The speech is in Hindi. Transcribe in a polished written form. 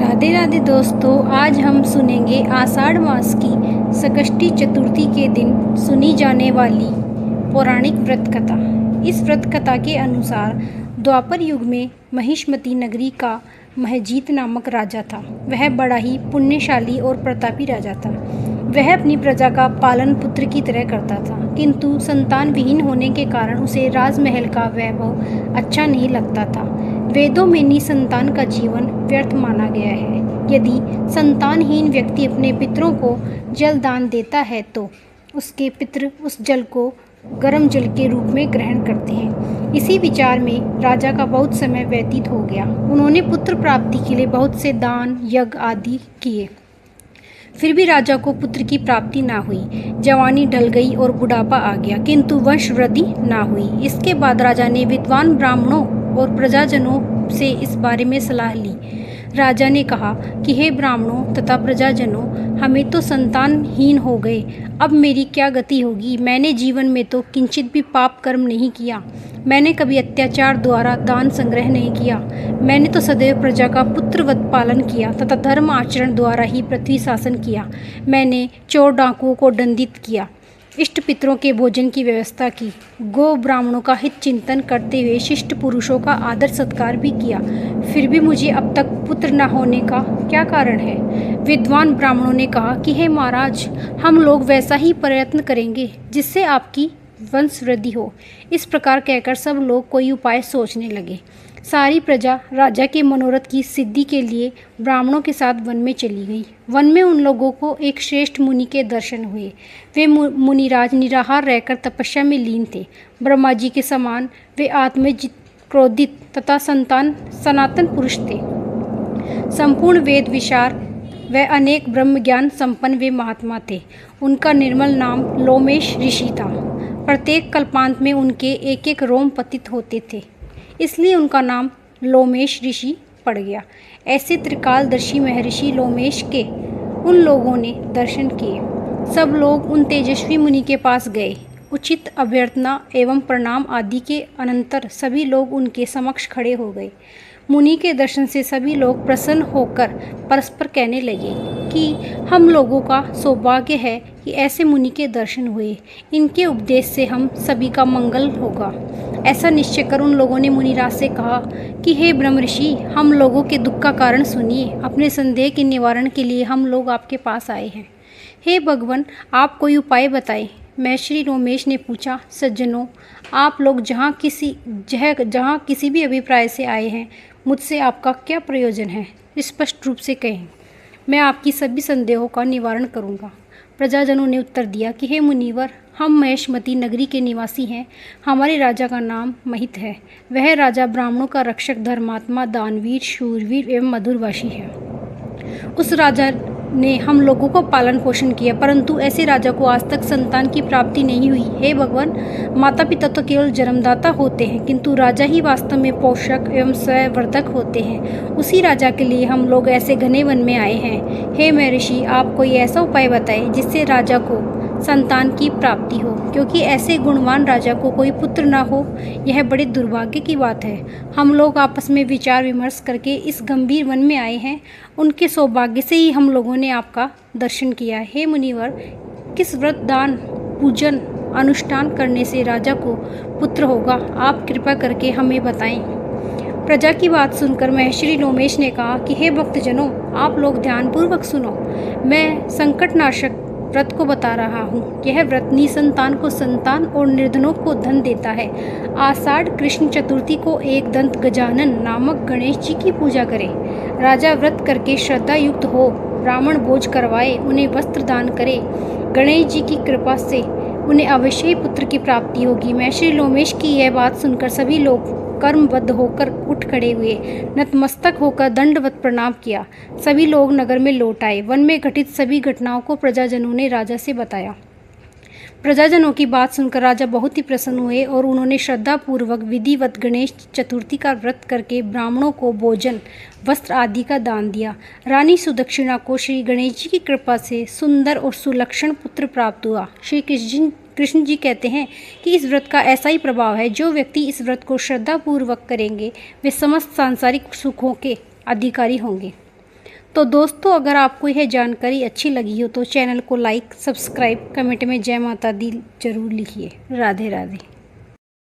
राधे राधे दोस्तों, आज हम सुनेंगे आषाढ़ मास की संकष्टी चतुर्थी के दिन सुनी जाने वाली पौराणिक व्रत कथा। इस व्रत कथा के अनुसार द्वापर युग में महिष्मती नगरी का महजीत नामक राजा था। वह बड़ा ही पुण्यशाली और प्रतापी राजा था। वह अपनी प्रजा का पालन पुत्र की तरह करता था, किंतु संतान विहीन होने के कारण उसे राजमहल का वैभव अच्छा नहीं लगता था। वेदों में निसंतान का जीवन व्यर्थ माना गया है। यदि संतानहीन व्यक्ति अपने पितरों को जल दान देता है तो उसके पितर उस जल को गर्म जल के रूप में ग्रहण करते हैं। इसी विचार में राजा का बहुत समय व्यतीत हो गया। उन्होंने पुत्र प्राप्ति के लिए बहुत से दान यज्ञ आदि किए, फिर भी राजा को पुत्र की प्राप्ति ना हुई। जवानी ढल गई और बुढ़ापा आ गया, किंतु वंश वृद्धि ना हुई। इसके बाद राजा ने विद्वान ब्राह्मणों और प्रजाजनों से इस बारे में सलाह ली। राजा ने कहा कि हे ब्राह्मणों तथा प्रजाजनों, हमें तो संतानहीन हो गए, अब मेरी क्या गति होगी। मैंने जीवन में तो किंचित भी पाप कर्म नहीं किया। मैंने कभी अत्याचार द्वारा दान संग्रह नहीं किया। मैंने तो सदैव प्रजा का पुत्रवत पालन किया तथा धर्म आचरण द्वारा ही पृथ्वी शासन किया। मैंने चोर डाकुओं को दंडित किया, इष्ट पितरों के भोजन की व्यवस्था की, गो ब्राह्मणों का हित चिंतन करते हुए शिष्ट पुरुषों का आदर सत्कार भी किया। फिर भी मुझे अब तक पुत्र न होने का क्या कारण है। विद्वान ब्राह्मणों ने कहा कि हे महाराज, हम लोग वैसा ही प्रयत्न करेंगे जिससे आपकी वंश वृद्धि हो। इस प्रकार कहकर सब लोग कोई उपाय सोचने लगे। सारी प्रजा राजा के मनोरथ की सिद्धि के लिए ब्राह्मणों के साथ वन में चली गई। वन में उन लोगों को एक श्रेष्ठ मुनि के दर्शन हुए। वे मुनिराज निराहार रहकर तपस्या में लीन थे। ब्रह्मा जी के समान वे आत्मजित, क्रोधित तथा सनातन पुरुष थे। संपूर्ण वेद विशार व अनेक ब्रह्म ज्ञान संपन्न वे महात्मा थे। उनका निर्मल नाम लोमेश ऋषि था। प्रत्येक कल्पांत में उनके एक एक रोम पतित होते थे, इसलिए उनका नाम लोमेश ऋषि पड़ गया। ऐसे त्रिकालदर्शी महर्षि लोमेश के उन लोगों ने दर्शन किए। सब लोग उन तेजस्वी मुनि के पास गए। उचित अभ्यर्थना एवं प्रणाम आदि के अनंतर सभी लोग उनके समक्ष खड़े हो गए। मुनि के दर्शन से सभी लोग प्रसन्न होकर परस्पर कहने लगे कि हम लोगों का सौभाग्य है कि ऐसे मुनि के दर्शन हुए। इनके उपदेश से हम सभी का मंगल होगा। ऐसा निश्चय कर उन लोगों ने मुनिराज से कहा कि हे ब्रह्म ऋषि, हम लोगों के दुख का कारण सुनिए। अपने संदेह के निवारण के लिए हम लोग आपके पास आए हैं। हे भगवान, आप कोई उपाय बताएं। महर्षि लोमेश ने पूछा, सज्जनों, आप लोग जहाँ किसी भी अभिप्राय से आए हैं, मुझसे आपका क्या प्रयोजन है, स्पष्ट रूप से कहें। मैं आपकी सभी संदेहों का निवारण करूँगा। प्रजाजनों ने उत्तर दिया कि हे मुनिवर, हम महिष्मती नगरी के निवासी हैं। हमारे राजा का नाम महित है। वह राजा ब्राह्मणों का रक्षक, धर्मात्मा, दानवीर, शूरवीर एवं मधुरभाषी है। उस राजा ने हम लोगों को पालन पोषण किया, परंतु ऐसे राजा को आज तक संतान की प्राप्ति नहीं हुई। हे भगवान, माता पिता तो केवल जन्मदाता होते हैं, किंतु राजा ही वास्तव में पोषक एवं स्ववर्धक होते हैं। उसी राजा के लिए हम लोग ऐसे घने वन में आए हैं। हे महर्षि, आप कोई ऐसा उपाय बताएं जिससे राजा को संतान की प्राप्ति हो, क्योंकि ऐसे गुणवान राजा को कोई पुत्र न हो, यह बड़े दुर्भाग्य की बात है। हम लोग आपस में विचार विमर्श करके इस गंभीर वन में आए हैं। उनके सौभाग्य से ही हम लोगों ने आपका दर्शन किया। हे मुनिवर, किस व्रत, दान, पूजन, अनुष्ठान करने से राजा को पुत्र होगा, आप कृपा करके हमें बताएं। प्रजा की बात सुनकर महर्षि लोमेश ने कहा कि हे भक्तजनों, आप लोग ध्यानपूर्वक सुनो। मैं संकटनाशक व्रत को बता रहा हूँ। यह व्रत निसंतान को संतान और निर्धनों को धन देता है। आषाढ़ कृष्ण चतुर्थी को एक दंत गजानन नामक गणेश जी की पूजा करें। राजा व्रत करके श्रद्धा युक्त हो, ब्राह्मण भोज करवाए, उन्हें वस्त्र दान करे। गणेश जी की कृपा से उन्हें अवश्य ही पुत्र की प्राप्ति होगी। महर्षि लोमेश की यह बात सुनकर सभी लोग कर्मबद्ध होकर उठ खड़े हुए, नतमस्तक होकर दंडवत प्रणाम किया। सभी लोग नगर में लौट आए। वन में घटित सभी घटनाओं को प्रजाजनों ने राजा से बताया। प्रजाजनों की बात सुनकर राजा बहुत ही प्रसन्न हुए और उन्होंने श्रद्धापूर्वक विधिवत गणेश चतुर्थी का व्रत करके ब्राह्मणों को भोजन, वस्त्र आदि का दान दिया। रानी सुदक्षिणा को श्री गणेश जी की कृपा से सुंदर और सुलक्षण पुत्र प्राप्त हुआ। श्री कृष्ण जी कहते हैं कि इस व्रत का ऐसा ही प्रभाव है, जो व्यक्ति इस व्रत को श्रद्धापूर्वक करेंगे वे समस्त सांसारिक सुखों के अधिकारी होंगे। तो दोस्तों, अगर आपको यह जानकारी अच्छी लगी हो तो चैनल को लाइक, सब्सक्राइब, कमेंट में जय माता दी जरूर लिखिए। राधे राधे।